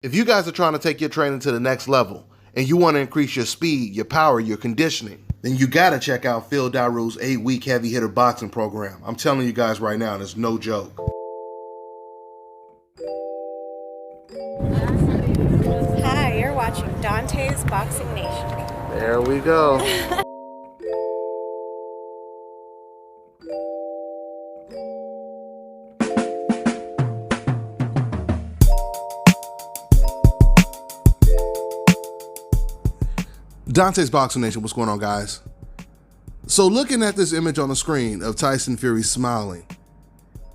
If you guys are trying to take your training to the next level and you want to increase your speed, your power, your conditioning, then you got to check out Phil Daru's 8-week heavy hitter boxing program. I'm telling you guys right now, it's no joke. Hi, you're watching Dante's Boxing Nation. There we go. Dante's Boxing Nation, what's going on, guys? So looking at this image on the screen of Tyson Fury smiling,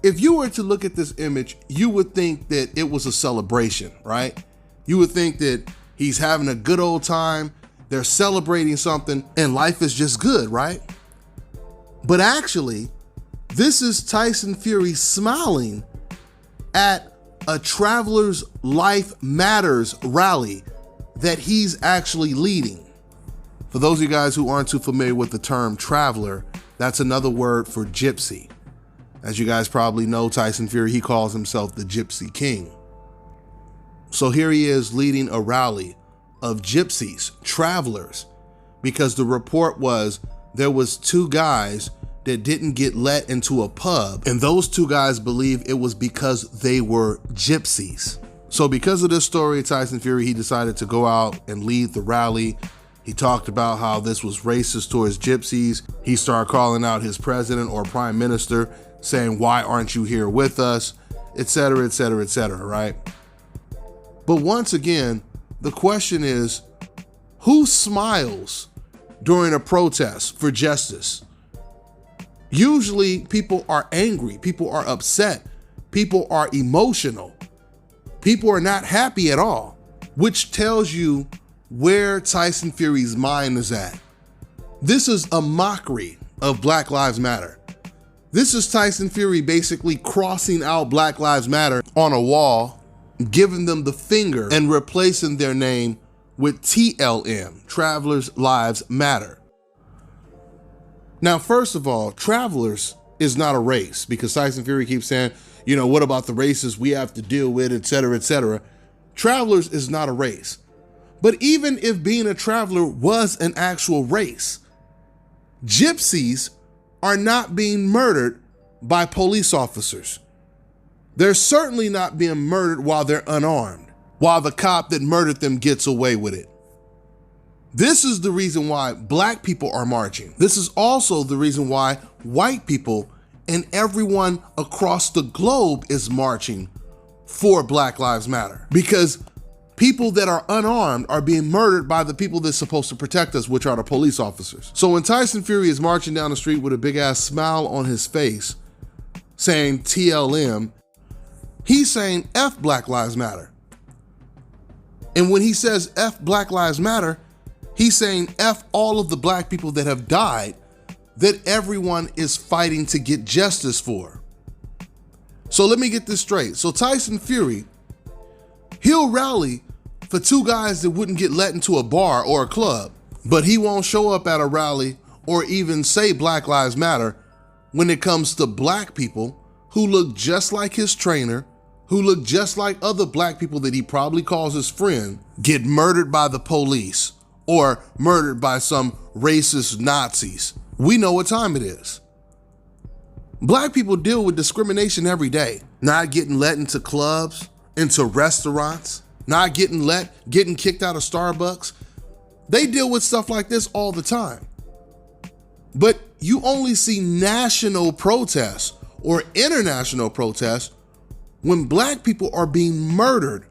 if you were to look at this image, you would think that it was a celebration, right? You would think that he's having a good old time, they're celebrating something, and life is just good, right? But actually, this is Tyson Fury smiling at a Travelers Life Matters rally that he's actually leading. For those of you guys who aren't too familiar with the term traveler, that's another word for gypsy. As you guys probably know, Tyson Fury, he calls himself the Gypsy King. So here he is leading a rally of gypsies, travelers, because the report was there was 2 guys that didn't get let into a pub, and those 2 guys believe it was because they were gypsies. So because of this story, Tyson Fury, he decided to go out and lead the rally. He talked about how this was racist towards gypsies. He started calling out his president or prime minister, saying, why aren't you here with us, etc., etc., etc., right? But once again, the question is, who smiles during a protest for justice? Usually people are angry, people are upset, people are emotional, people are not happy at all, which tells you where Tyson Fury's mind is at. This is a mockery of Black Lives Matter. This is Tyson Fury basically crossing out Black Lives Matter on a wall, giving them the finger and replacing their name with TLM, Travelers Lives Matter. Now, first of all, travelers is not a race, because Tyson Fury keeps saying, you know, what about the races we have to deal with, etc., etc. Travelers is not a race. But even if being a traveler was an actual race, gypsies are not being murdered by police officers. They're certainly not being murdered while they're unarmed, while the cop that murdered them gets away with it. This is the reason why Black people are marching. This is also the reason why white people and everyone across the globe is marching for Black Lives Matter, because people that are unarmed are being murdered by the people that's supposed to protect us, which are the police officers. So when Tyson Fury is marching down the street with a big ass smile on his face, saying TLM, he's saying F Black Lives Matter. And when he says F Black Lives Matter, he's saying F all of the Black people that have died, that everyone is fighting to get justice for. So let me get this straight. So Tyson Fury, he'll rally for 2 guys that wouldn't get let into a bar or a club, but he won't show up at a rally or even say Black Lives Matter when it comes to Black people who look just like his trainer, who look just like other Black people that he probably calls his friend, get murdered by the police or murdered by some racist Nazis. We know what time it is. Black people deal with discrimination every day, not getting let into clubs, into restaurants, not getting kicked out of Starbucks. They deal with stuff like this all the time. But you only see national protests or international protests when Black people are being murdered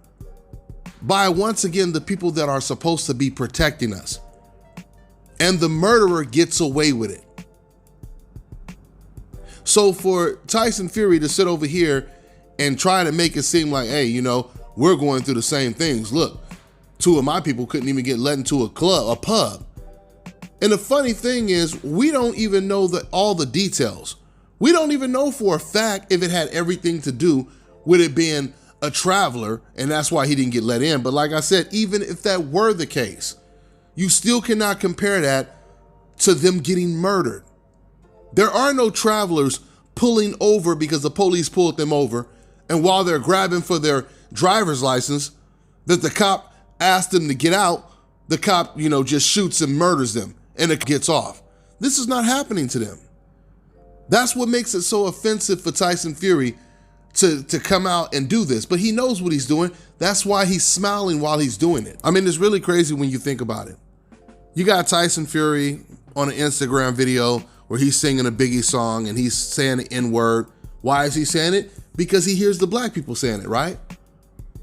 by, once again, the people that are supposed to be protecting us. And the murderer gets away with it. So for Tyson Fury to sit over here and try to make it seem like, hey, you know, we're going through the same things. Look, 2 of my people couldn't even get let into a pub. And the funny thing is, we don't even know all the details. We don't even know for a fact if it had everything to do with it being a traveler, and that's why he didn't get let in. But like I said, even if that were the case, you still cannot compare that to them getting murdered. There are no travelers pulling over because the police pulled them over, and while they're grabbing for their driver's license, that the cop asked them to get out, the cop, just shoots and murders them and it gets off. This is not happening to them. That's what makes it so offensive for Tyson Fury to come out and do this. But he knows what he's doing. That's why he's smiling while he's doing it. I mean, it's really crazy when you think about it. You got Tyson Fury on an Instagram video where he's singing a Biggie song and he's saying the N-word. Why is he saying it? Because he hears the black people saying it, right?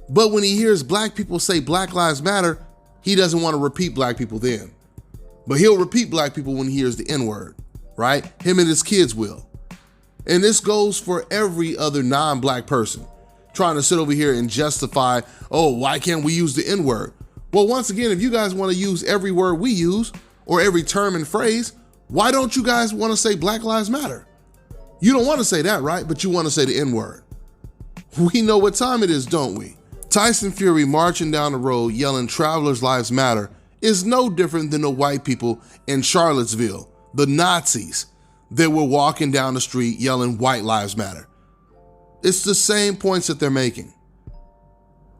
But when he hears black people say Black Lives Matter, he doesn't want to repeat black people then. But he'll repeat black people when he hears the N-word, right? Him and his kids will. And this goes for every other non-black person trying to sit over here and justify, oh, why can't we use the N-word? Well, once again, if you guys want to use every word we use or every term and phrase, why don't you guys want to say Black Lives Matter? You don't want to say that, right? But you want to say the N-word. We know what time it is, don't we? Tyson Fury marching down the road yelling Travelers Lives Matter is no different than the white people in Charlottesville, the Nazis that were walking down the street yelling White Lives Matter. It's the same points that they're making.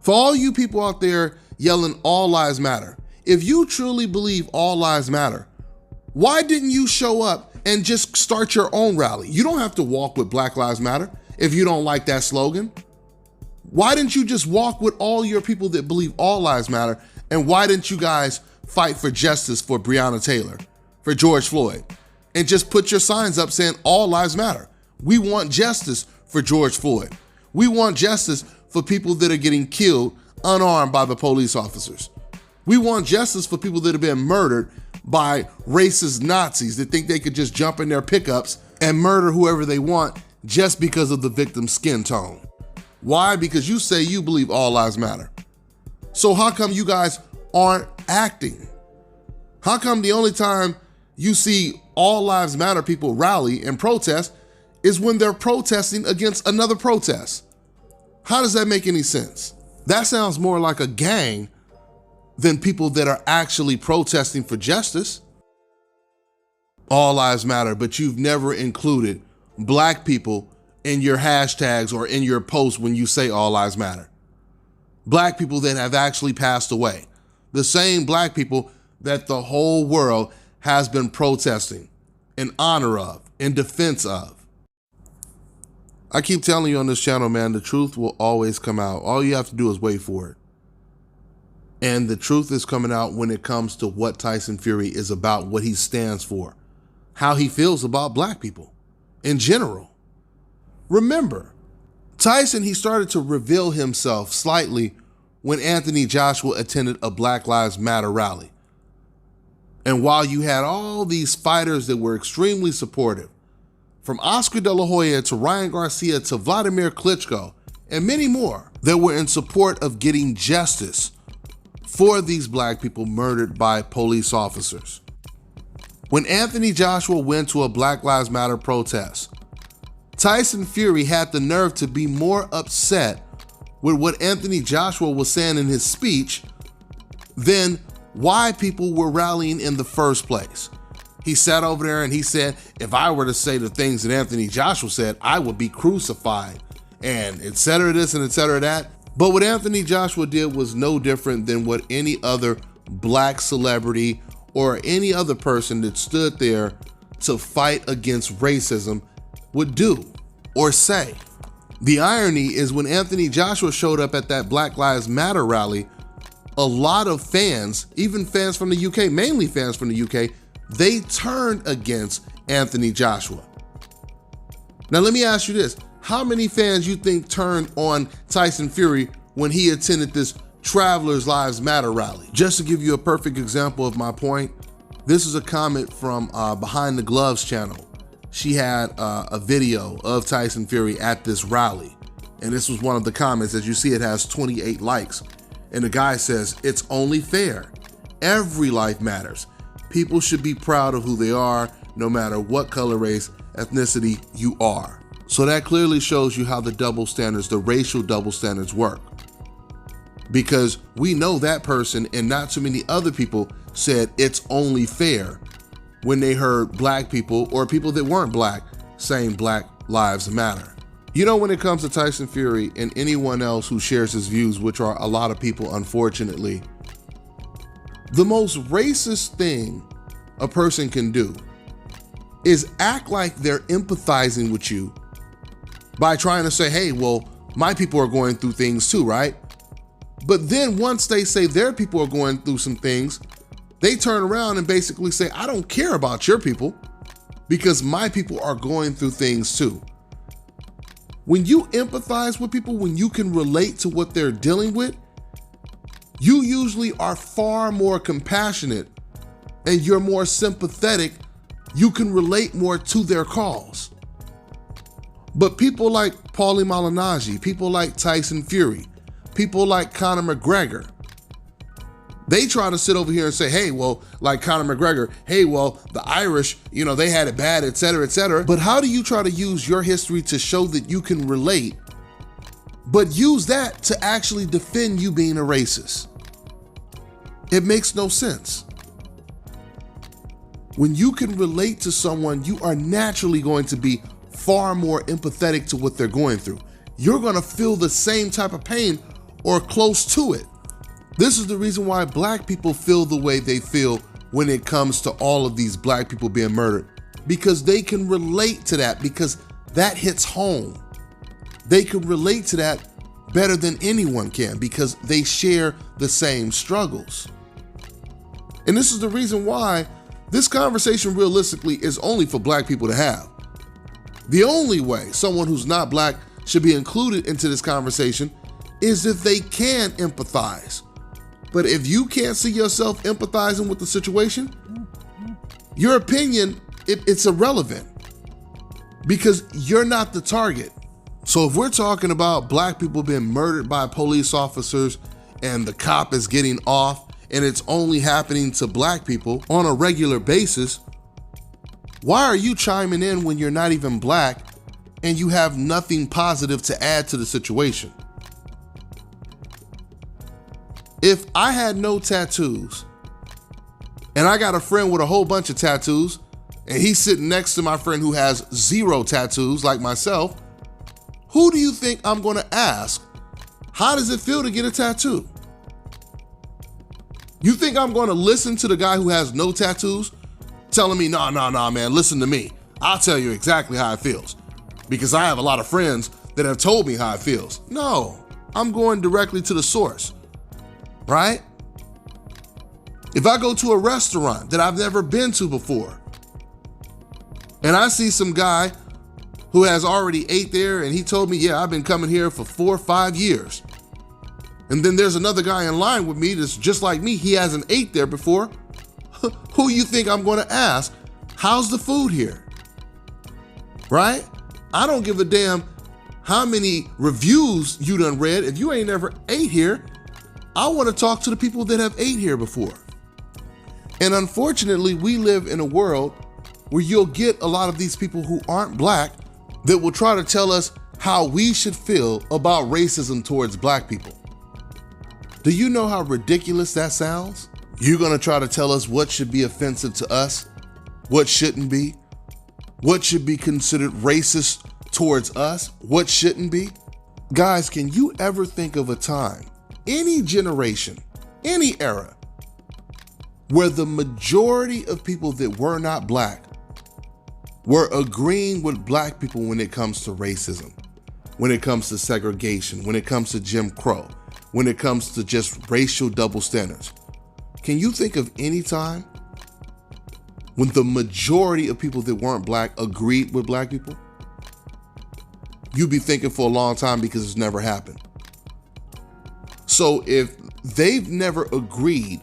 For all you people out there yelling All Lives Matter, if you truly believe all lives matter, why didn't you show up and just start your own rally? You don't have to walk with Black Lives Matter if you don't like that slogan. Why didn't you just walk with all your people that believe all lives matter? And why didn't you guys fight for justice for Breonna Taylor, for George Floyd, and just put your signs up saying all lives matter? We want justice for George Floyd. We want justice for people that are getting killed unarmed by the police officers. We want justice for people that have been murdered by racist Nazis that think they could just jump in their pickups and murder whoever they want just because of the victim's skin tone. Why? Because you say you believe all lives matter. So how come you guys aren't acting? How come the only time you see all lives matter people rally and protest is when they're protesting against another protest? How does that make any sense? That sounds more like a gang than people that are actually protesting for justice. All lives matter, but you've never included black people in your hashtags or in your posts when you say all lives matter. Black people that have actually passed away. The same black people that the whole world has been protesting in honor of, in defense of. I keep telling you on this channel, man, the truth will always come out. All you have to do is wait for it. And the truth is coming out when it comes to what Tyson Fury is about, what he stands for, how he feels about black people in general. Remember, Tyson, he started to reveal himself slightly when Anthony Joshua attended a Black Lives Matter rally. And while you had all these fighters that were extremely supportive, from Oscar De La Hoya to Ryan Garcia to Vladimir Klitschko and many more that were in support of getting justice for these black people murdered by police officers. When Anthony Joshua went to a Black Lives Matter protest, Tyson Fury had the nerve to be more upset with what Anthony Joshua was saying in his speech than why people were rallying in the first place. He sat over there and he said, if I were to say the things that Anthony Joshua said, I would be crucified, and et cetera this and et cetera that. But what Anthony Joshua did was no different than what any other black celebrity or any other person that stood there to fight against racism would do or say. The irony is when Anthony Joshua showed up at that Black Lives Matter rally, a lot of fans, even fans from the UK, mainly fans from the UK, they turned against Anthony Joshua. Now let me ask you this. How many fans you think turned on Tyson Fury when he attended this Travelers Lives Matter rally? Just to give you a perfect example of my point, this is a comment from Behind the Gloves channel. She had a video of Tyson Fury at this rally. And this was one of the comments. As you see, it has 28 likes. And the guy says, it's only fair. Every life matters. People should be proud of who they are, no matter what color, race, ethnicity you are. So that clearly shows you how the double standards, the racial double standards work. Because we know that person and not too many other people said it's only fair when they heard black people or people that weren't black saying Black Lives Matter. You know, when it comes to Tyson Fury and anyone else who shares his views, which are a lot of people, unfortunately, the most racist thing a person can do is act like they're empathizing with you by trying to say, hey, well, my people are going through things too, right? But then once they say their people are going through some things, they turn around and basically say, I don't care about your people because my people are going through things too. When you empathize with people, when you can relate to what they're dealing with, you usually are far more compassionate and you're more sympathetic. You can relate more to their cause. But people like Paulie Malignaggi, people like Tyson Fury, people like Conor McGregor, they try to sit over here and say, hey, well, like Conor McGregor, hey, well, the Irish, they had it bad, et cetera, et cetera. But how do you try to use your history to show that you can relate, but use that to actually defend you being a racist? It makes no sense. When you can relate to someone, you are naturally going to be far more empathetic to what they're going through. You're going to feel the same type of pain or close to it. This is the reason why black people feel the way they feel when it comes to all of these black people being murdered, because they can relate to that, because that hits home. They can relate to that better than anyone can because they share the same struggles. And this is the reason why this conversation realistically is only for black people to have. The only way someone who's not black should be included into this conversation is if they can empathize. But if you can't see yourself empathizing with the situation, your opinion, it's irrelevant because you're not the target. So if we're talking about black people being murdered by police officers and the cop is getting off and it's only happening to black people on a regular basis, why are you chiming in when you're not even black and you have nothing positive to add to the situation? If I had no tattoos and I got a friend with a whole bunch of tattoos and he's sitting next to my friend who has 0 tattoos like myself, who do you think I'm going to ask, how does it feel to get a tattoo? You think I'm going to listen to the guy who has no tattoos telling me, nah, man, listen to me. I'll tell you exactly how it feels because I have a lot of friends that have told me how it feels. No, I'm going directly to the source, right? If I go to a restaurant that I've never been to before and I see some guy who has already ate there and he told me, yeah, I've been coming here for 4 or 5 years. And then there's another guy in line with me that's just like me. He hasn't ate there before. Who you think I'm going to ask, how's the food here? Right? I don't give a damn how many reviews you done read. If you ain't never ate here, I want to talk to the people that have ate here before. And unfortunately, we live in a world where you'll get a lot of these people who aren't black that will try to tell us how we should feel about racism towards black people. Do you know how ridiculous that sounds? You're gonna try to tell us what should be offensive to us, what shouldn't be, what should be considered racist towards us, what shouldn't be? Guys, can you ever think of a time, any generation, any era, where the majority of people that were not black were agreeing with black people when it comes to racism, when it comes to segregation, when it comes to Jim Crow, when it comes to just racial double standards? Can you think of any time when the majority of people that weren't black agreed with black people? You'd be thinking for a long time because it's never happened. So if they've never agreed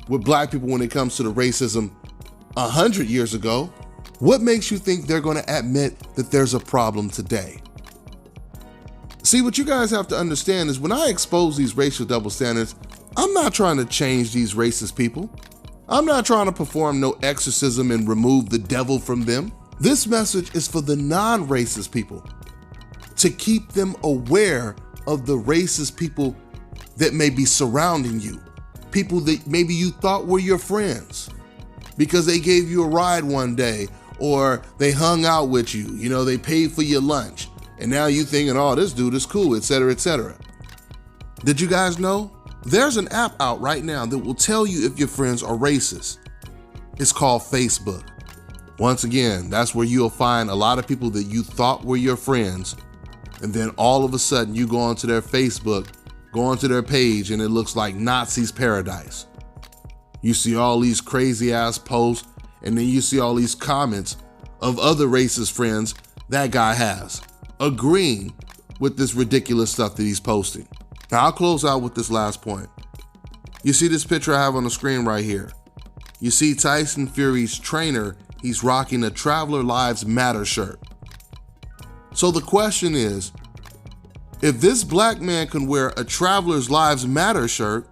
with black people when it comes to the racism 100 years ago, what makes you think they're going to admit that there's a problem today? See, what you guys have to understand is when I expose these racial double standards, I'm not trying to change these racist people. I'm not trying to perform no exorcism and remove the devil from them. This message is for the non-racist people, to keep them aware of the racist people that may be surrounding you, people that maybe you thought were your friends because they gave you a ride one day or they hung out with you, they paid for your lunch, And now you thinking, oh, this dude is cool, etc., etc. Did you guys know? There's an app out right now that will tell you if your friends are racist. It's called Facebook. Once again, that's where you'll find a lot of people that you thought were your friends, and then all of a sudden you go onto their Facebook, go onto their page, and it looks like Nazi's paradise. You see all these crazy ass posts, and then you see all these comments of other racist friends that guy has, agreeing with this ridiculous stuff that he's posting. Now I'll close out with this last point. You see this picture I have on the screen right here. You see Tyson Fury's trainer, he's rocking a Traveler Lives Matter shirt. So the question is, if this black man can wear a Travelers Lives Matter shirt,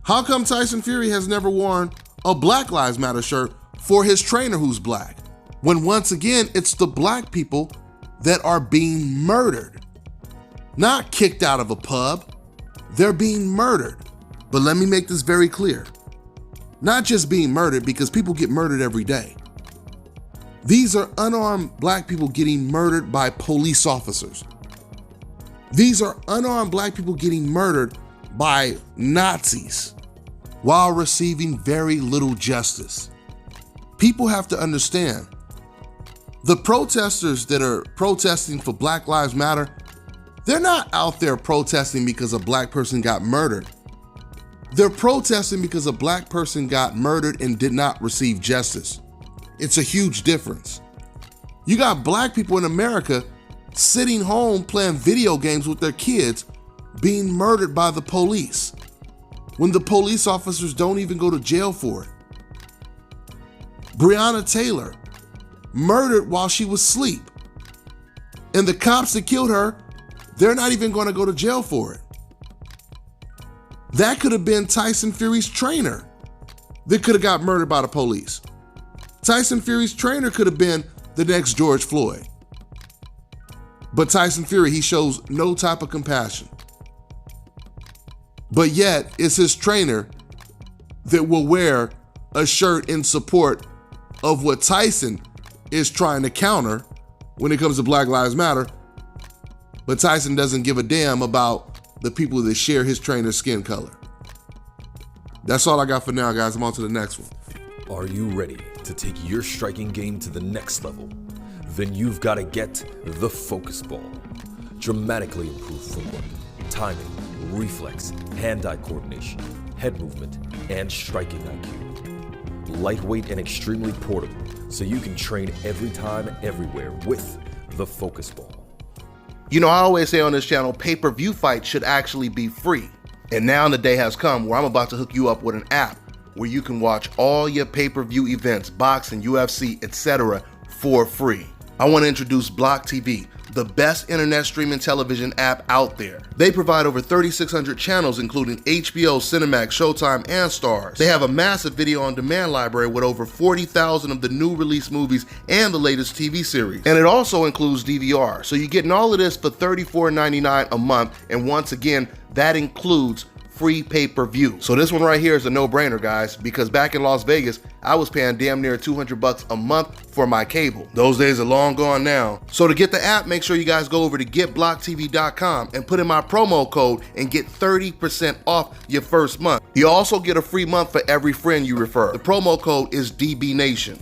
how come Tyson Fury has never worn a Black Lives Matter shirt for his trainer who's black? When once again, it's the black people that are being murdered. Not kicked out of a pub, they're being murdered. But let me make this very clear. Not just being murdered, because people get murdered every day. These are unarmed black people getting murdered by police officers. These are unarmed black people getting murdered by Nazis while receiving very little justice. People have to understand, the protesters that are protesting for Black Lives Matter, they're not out there protesting because a black person got murdered. They're protesting because a black person got murdered and did not receive justice. It's a huge difference. You got black people in America sitting home playing video games with their kids, being murdered by the police, when the police officers don't even go to jail for it. Breonna Taylor, murdered while she was asleep. And the cops that killed her, they're not even going to go to jail for it. That could have been Tyson Fury's trainer that could have got murdered by the police. Tyson Fury's trainer could have been the next George Floyd. But Tyson Fury, he shows no type of compassion. But yet, it's his trainer that will wear a shirt in support of what Tyson is trying to counter when it comes to Black Lives Matter. But Tyson doesn't give a damn about the people that share his trainer's skin color. That's all I got for now, guys. I'm on to the next one. Are you ready to take your striking game to the next level? Then you've got to get the focus ball. Dramatically improved footwork, timing, reflex, hand-eye coordination, head movement, and striking IQ. Lightweight and extremely portable, so you can train every time, everywhere with the focus ball. You know, I always say on this channel, pay-per-view fights should actually be free. And now the day has come where I'm about to hook you up with an app where you can watch all your pay-per-view events, boxing, UFC, etc. for free. I want to introduce Block TV, the best internet streaming television app out there. They provide over 3,600 channels, including HBO, Cinemax, Showtime, and Stars. They have a massive video on demand library with over 40,000 of the new release movies and the latest TV series. And it also includes DVR. So you're getting all of this for $34.99 a month. And once again, that includes free pay-per-view. So this one right here is a no-brainer, guys, because back in Las Vegas, I was paying damn near $200 a month for my cable. Those days are long gone now. So to get the app, make sure you guys go over to getblocktv.com and put in my promo code and get 30% off your first month. You also get a free month for every friend you refer. The promo code is DBNation.